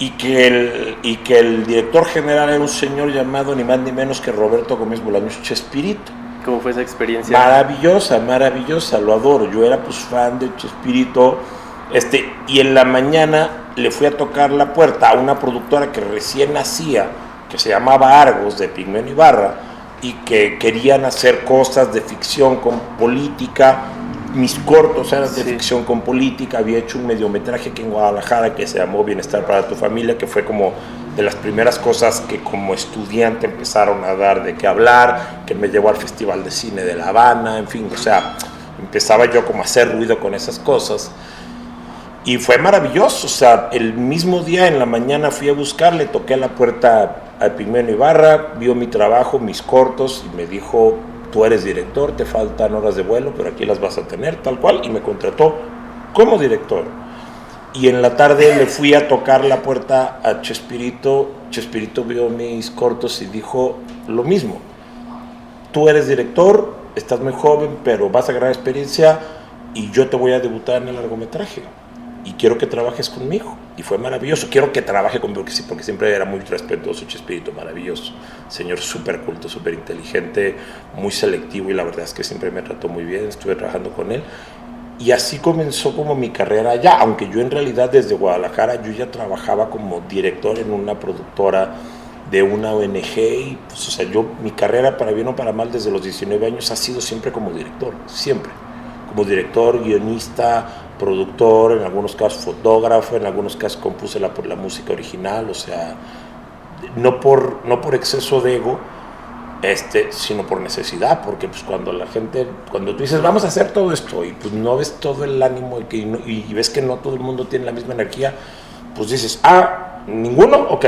y que el director general era un señor llamado ni más ni menos que Roberto Gómez Bolaños Chespirito. ¿Cómo fue esa experiencia? Maravillosa, lo adoro. Yo era pues fan de Chespirito, y en la mañana le fui a tocar la puerta a una productora que recién nacía, que se llamaba Argos, de Pigmeno Ibarra, y que querían hacer cosas de ficción con política. Mis cortos eran de ficción con política. Había hecho un mediometraje aquí en Guadalajara que se llamó Bienestar para tu Familia, que fue como de las primeras cosas que como estudiante empezaron a dar de qué hablar, que me llevó al Festival de Cine de La Habana, en fin, o sea, empezaba yo como a hacer ruido con esas cosas. Y fue maravilloso, o sea, el mismo día en la mañana fui a buscarle, toqué a la puerta a Pigmeno Ibarra, vio mi trabajo, mis cortos, y me dijo: tú eres director, te faltan horas de vuelo, pero aquí las vas a tener, tal cual, y me contrató como director. Y en la tarde le fui a tocar la puerta a Chespirito. Chespirito vio mis cortos y dijo lo mismo: tú eres director, estás muy joven, pero vas a ganar experiencia y yo te voy a debutar en el largometraje y quiero que trabajes conmigo. Y fue maravilloso. Quiero que trabaje conmigo, porque siempre era muy respetuoso Chespirito, maravilloso, señor súper culto, súper inteligente, muy selectivo, y la verdad es que siempre me trató muy bien. Estuve trabajando con él y así comenzó como mi carrera allá, aunque yo en realidad desde Guadalajara yo ya trabajaba como director en una productora de una ONG, y pues, o sea, mi carrera, para bien o para mal, desde los 19 años ha sido siempre como director, siempre como director, guionista, productor, en algunos casos fotógrafo, en algunos casos compuse la música original, o sea, no por exceso de ego, sino por necesidad, porque pues cuando tú dices vamos a hacer todo esto y pues no ves todo el ánimo y ves que no todo el mundo tiene la misma energía, pues dices, ninguno, ok.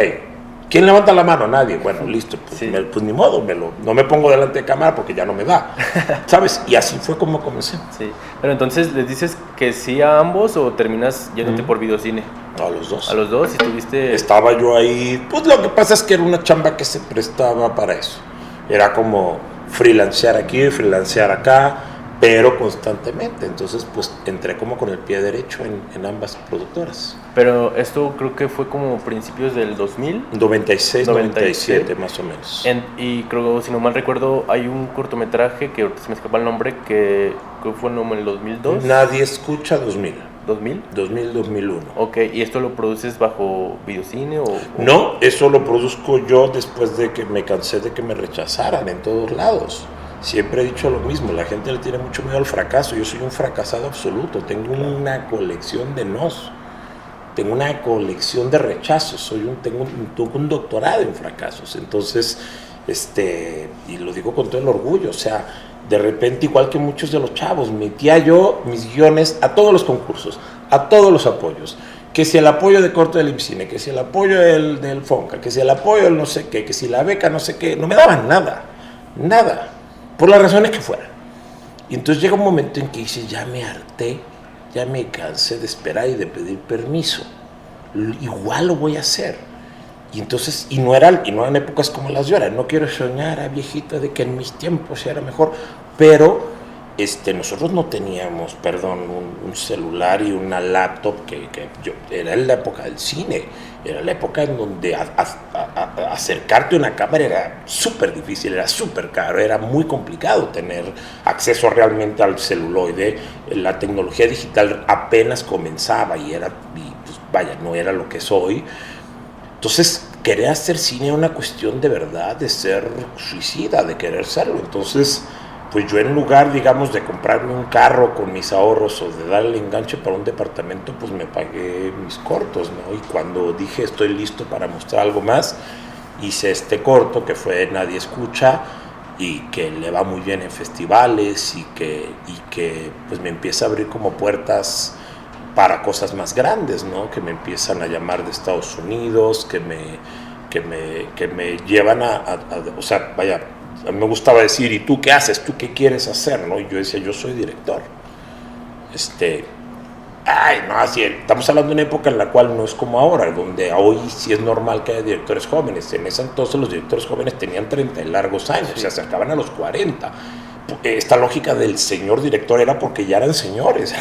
¿Quién levanta la mano? Nadie. Bueno, listo, pues ni modo, no me pongo delante de cámara porque ya no me da, ¿sabes? Y así fue como comencé. Sí, pero entonces, ¿les dices que sí a ambos o terminas yéndote por videocine? A los dos. A los dos, y tuviste... Estaba yo ahí, pues lo que pasa es que era una chamba que se prestaba para eso. Era como freelancear aquí, freelancear acá, pero constantemente. Entonces, pues entré como con el pie derecho en ambas productoras. Pero esto creo que fue como principios del 2000. 96, 97 más o menos. Y creo, si no mal recuerdo, hay un cortometraje que ahorita se me escapa el nombre, que fue en el 2002. Nadie escucha 2000. ¿2000? 2001. Ok, ¿y esto lo produces bajo videocine o...? No, eso lo produzco yo después de que me cansé de que me rechazaran en todos lados. Siempre he dicho lo mismo, la gente le tiene mucho miedo al fracaso. Yo soy un fracasado absoluto, tengo una colección de nos, tengo una colección de rechazos, tengo un doctorado en fracasos. Entonces, y lo digo con todo el orgullo, o sea, de repente, igual que muchos de los chavos, metía yo mis guiones a todos los concursos, a todos los apoyos, que si el apoyo de corto del IMCINE, que si el apoyo del FONCA, que si el apoyo del no sé qué, que si la beca no sé qué, no me daban nada, por las razones que fueran. Y entonces llega un momento en que dices, ya me harté, ya me cansé de esperar y de pedir permiso, igual lo voy a hacer. Y entonces, y no eran épocas como las de ahora, no quiero soñar a viejita de que en mis tiempos era mejor, pero nosotros no teníamos, un celular y una laptop era la época del cine, era la época en donde acercarte a una cámara era súper difícil, era súper caro, era muy complicado tener acceso realmente al celuloide. La tecnología digital apenas comenzaba no era lo que es hoy. Entonces, querer hacer cine era una cuestión de verdad, de ser suicida, de querer serlo. Entonces, pues yo en lugar, digamos, de comprarme un carro con mis ahorros o de darle enganche para un departamento, pues me pagué mis cortos, ¿no? Y cuando dije estoy listo para mostrar algo más, hice este corto que fue Nadie Escucha, y que le va muy bien en festivales y que pues me empieza a abrir como puertas para cosas más grandes, ¿no? Que me empiezan a llamar de Estados Unidos, que me llevan o sea, vaya, a mí me gustaba decir, ¿y tú qué haces? ¿Tú qué quieres hacer? ¿No? Y yo decía, yo soy director. Así, estamos hablando de una época en la cual no es como ahora, donde hoy sí es normal que haya directores jóvenes. En ese entonces los directores jóvenes tenían 30 y largos años, se acercaban a los 40. Esta lógica del señor director era porque ya eran señores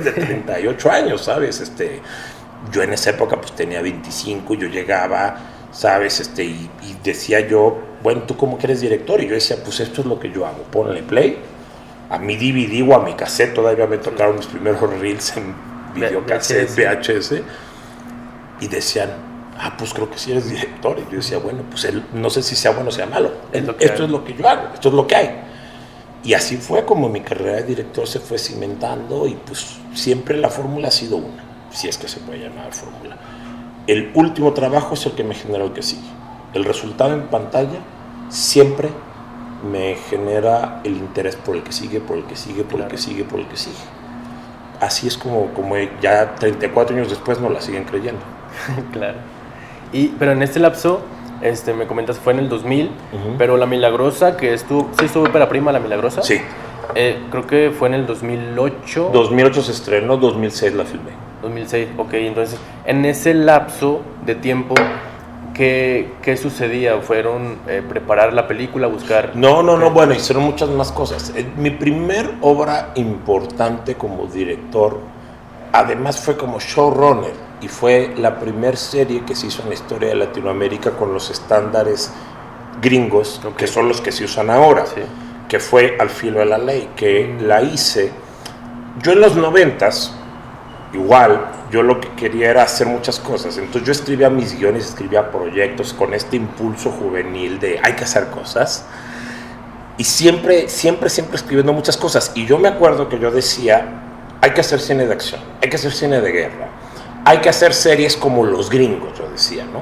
de 38 años, ¿sabes? Yo en esa época pues tenía 25, yo llegaba, ¿sabes? Y decía yo, bueno, ¿tú cómo que eres director? Y yo decía, pues esto es lo que yo hago, ponle play a mi DVD o a mi cassette, todavía me tocaron mis primeros reels en videocassette, VHS, y decían, pues creo que sí eres director. Y yo decía, bueno, pues no sé si sea bueno o sea malo, esto es lo que yo hago, esto es lo que hay. Y así fue como mi carrera de director se fue cimentando, y pues siempre la fórmula ha sido una, si es que se puede llamar fórmula. El último trabajo es el que me genera el que sigue. El resultado en pantalla siempre me genera el interés por el que sigue, por el que sigue, por el que sigue, por el que sigue. Así es como ya 34 años después no la siguen creyendo. Claro. Pero en este lapso, me comentas, fue en el 2000, pero La Milagrosa, que estuvo ópera prima, La Milagrosa. Sí. Creo que fue en el 2008. 2008 se estrenó, 2006 la filmé. 2006, ok. Entonces, en ese lapso de tiempo, ¿qué sucedía? ¿Fueron preparar la película, buscar...? No, bueno, hicieron muchas más cosas. Mi primer obra importante como director, además fue como showrunner, y fue la primera serie que se hizo en la historia de Latinoamérica con los estándares gringos, que son los que se usan ahora, que fue Al filo de la ley, que la hice. Yo en los 90s, igual, yo lo que quería era hacer muchas cosas, entonces yo escribía mis guiones, escribía proyectos con este impulso juvenil de hay que hacer cosas, y siempre escribiendo muchas cosas. Y yo me acuerdo que yo decía, hay que hacer cine de acción, hay que hacer cine de guerra, hay que hacer series como los gringos, yo decía, ¿no?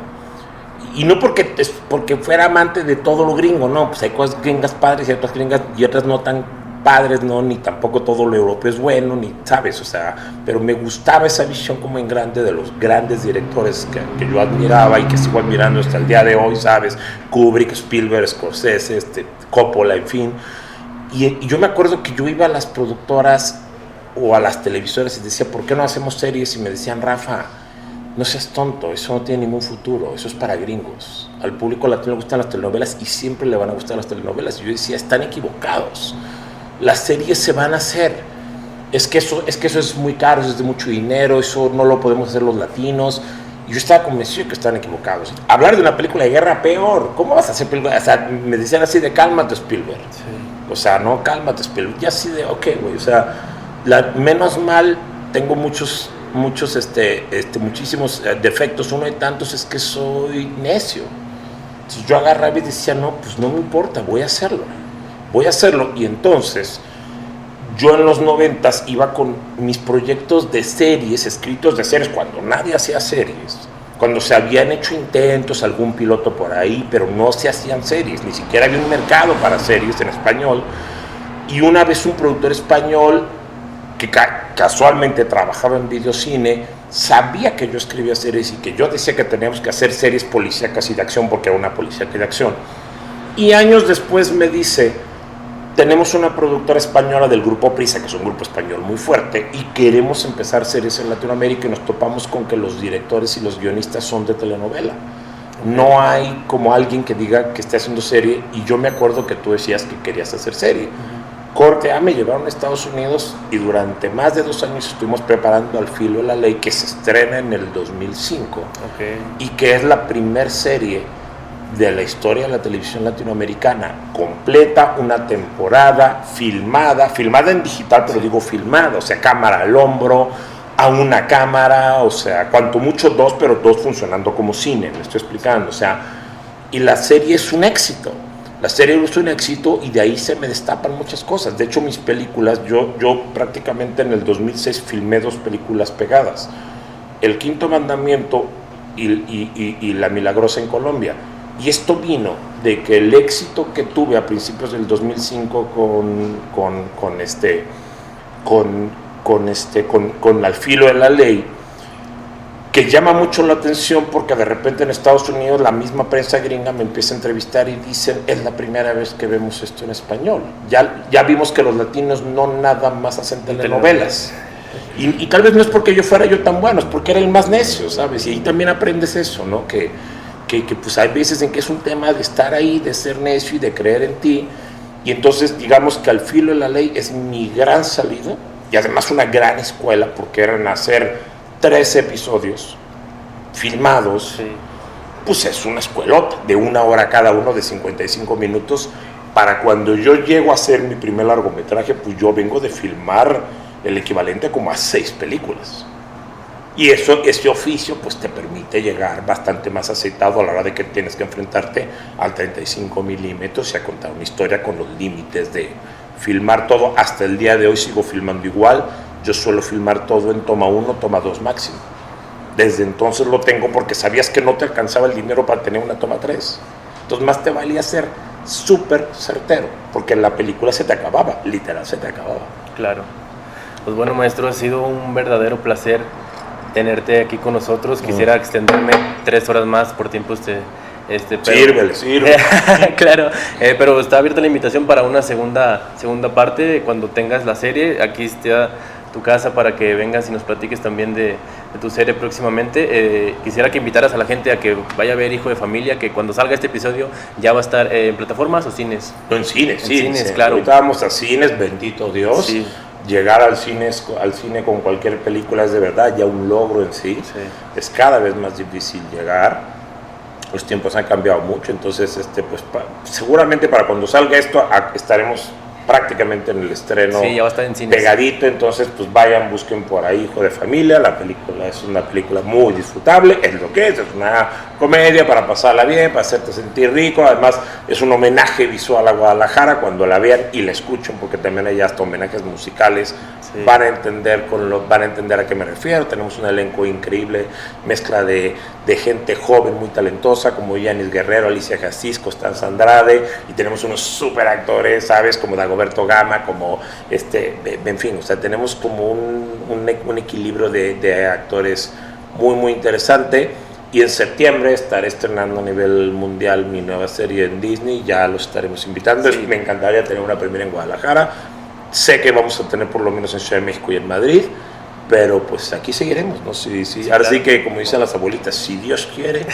Y no porque fuera amante de todo lo gringo, no, pues hay cosas gringas padres y otras gringas y otras no tan padres, no, ni tampoco todo lo europeo es bueno, ni sabes, o sea, pero me gustaba esa visión como en grande de los grandes directores que yo admiraba y que sigo admirando hasta el día de hoy, sabes, Kubrick, Spielberg, Scorsese, Coppola, en fin. Y yo me acuerdo que yo iba a las productoras o a las televisoras y decía, ¿por qué no hacemos series? Y me decían, Rafa, no seas tonto, eso no tiene ningún futuro, eso es para gringos. Al público latino le gustan las telenovelas y siempre le van a gustar las telenovelas. Y yo decía, están equivocados, las series se van a hacer, es que eso es muy caro, eso es de mucho dinero, eso no lo podemos hacer los latinos. Y yo estaba convencido que están equivocados. Hablar de una película de guerra, peor. ¿Cómo vas a hacer película? O sea, me decían así de cálmate, Spielberg. Sí. O sea, no, cálmate, Spielberg. Y así de, ok, güey, o sea, menos mal tengo muchísimos defectos. Uno de tantos es que soy necio. Entonces yo agarraba y decía, no, pues no me importa, voy a hacerlo. Y entonces yo en los 90s iba con mis proyectos de series, escritos de series, cuando nadie hacía series, cuando se habían hecho intentos, algún piloto por ahí, pero no se hacían series, ni siquiera había un mercado para series en español. Y una vez un productor español que casualmente trabajaba en videocine, sabía que yo escribía series y que yo decía que teníamos que hacer series policíacas y de acción, porque era una policíaca y de acción. Y años después me dice, tenemos una productora española del grupo Prisa, que es un grupo español muy fuerte, y queremos empezar series en Latinoamérica, y nos topamos con que los directores y los guionistas son de telenovela. No hay como alguien que diga que esté haciendo serie, y yo me acuerdo que tú decías que querías hacer serie. Corte A, me llevaron a Estados Unidos y durante más de 2 años estuvimos preparando Al filo de la ley, que se estrena en el 2005, y que es la primer serie de la historia de la televisión latinoamericana, completa, una temporada, filmada en digital, pero digo filmada, o sea, cámara al hombro, a una cámara, o sea, cuanto mucho 2, pero 2 funcionando como cine, me estoy explicando, o sea, y la serie es un éxito. La serie es un éxito y de ahí se me destapan muchas cosas. De hecho, mis películas, yo prácticamente en el 2006 filmé 2 películas pegadas. El Quinto Mandamiento y La Milagrosa en Colombia. Y esto vino de que el éxito que tuve a principios del 2005 con Al filo de la ley, que llama mucho la atención porque de repente en Estados Unidos la misma prensa gringa me empieza a entrevistar y dicen, es la primera vez que vemos esto en español. Ya vimos que los latinos no nada más hacen telenovelas. Y tal vez no es porque yo fuera yo tan bueno, es porque era el más necio, ¿sabes? Y ahí también aprendes eso, ¿no? Que pues hay veces en que es un tema de estar ahí, de ser necio y de creer en ti. Y entonces digamos que Al filo de la ley es mi gran salida y además una gran escuela, porque era nacer 3 episodios filmados, Sí. pues es una escuelota de 1 hora cada uno, de 55 minutos. Para cuando yo llego a hacer mi primer largometraje, pues yo vengo de filmar el equivalente como a 6 películas. Y eso, ese oficio pues te permite llegar bastante más aceitado a la hora de que tienes que enfrentarte al 35 milímetros y a contar una historia con los límites de filmar todo. Hasta el día de hoy sigo filmando igual. Yo suelo filmar todo en toma 1, toma 2 máximo. Desde entonces lo tengo porque sabías que no te alcanzaba el dinero para tener una toma 3. Entonces más te valía ser súper certero, porque la película se te acababa, literal se te acababa. Claro. Pues bueno, maestro, ha sido un verdadero placer tenerte aquí con nosotros. Quisiera extenderme 3 horas más por tiempo pero... Sírvele. Claro, pero está abierta la invitación para una segunda parte cuando tengas la serie. Aquí está tu casa para que vengas y nos platiques también de tu serie próximamente. Quisiera que invitaras a la gente a que vaya a ver Hijo de Familia, que cuando salga este episodio ya va a estar en plataformas o cines. No, en cines, sí. Claro. Ahorita vamos a cines, bendito Dios. Sí. Llegar al cine con cualquier película es de verdad ya un logro en sí. Es cada vez más difícil llegar. Los tiempos han cambiado mucho, entonces pues seguramente para cuando salga esto estaremos prácticamente en el estreno, sí, ya va a estar en cines, pegadito. Entonces pues vayan, busquen por ahí Hijo de Familia. La película es una película muy disfrutable, es lo que es una comedia para pasarla bien, para hacerte sentir rico. Además es un homenaje visual a Guadalajara. Cuando la vean y la escuchen, porque también hay hasta homenajes musicales, sí, van a entender a qué me refiero. Tenemos un elenco increíble, mezcla de gente joven muy talentosa como Yanis Guerrero, Alicia Jasís, Constanza Andrade, y tenemos unos super actores, ¿sabes? Como Dagoberto Gama, como en fin, o sea, tenemos como un equilibrio de actores muy muy interesante. Y en septiembre estaré estrenando a nivel mundial mi nueva serie en Disney, ya los estaremos invitando. Sí. Me encantaría tener una premiera en Guadalajara. Sé que vamos a tener por lo menos en Ciudad de México y en Madrid, pero pues aquí seguiremos, ¿no? Sí, ahora sí que, como dicen las abuelitas, si Dios quiere,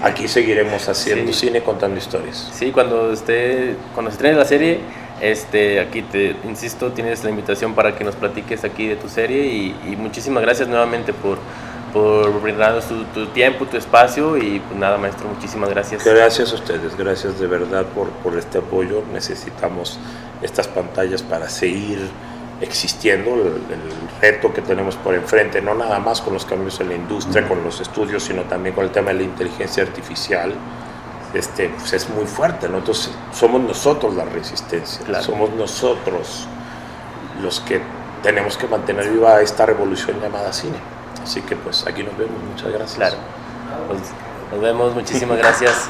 aquí seguiremos haciendo cine, contando historias. Sí, cuando se estrene la serie, aquí insisto, tienes la invitación para que nos platiques aquí de tu serie, y muchísimas gracias nuevamente por brindarnos tu tiempo, tu espacio, y pues nada, maestro, muchísimas gracias. Gracias a ustedes, gracias de verdad por este apoyo. Necesitamos estas pantallas para seguir existiendo. El reto que tenemos por enfrente, no nada más con los cambios en la industria, con los estudios, sino también con el tema de la inteligencia artificial, pues es muy fuerte, ¿no? Entonces somos nosotros la resistencia, claro. Somos nosotros los que tenemos que mantener viva esta revolución llamada cine. Así que pues aquí nos vemos, muchas gracias. Claro, pues, nos vemos, muchísimas gracias.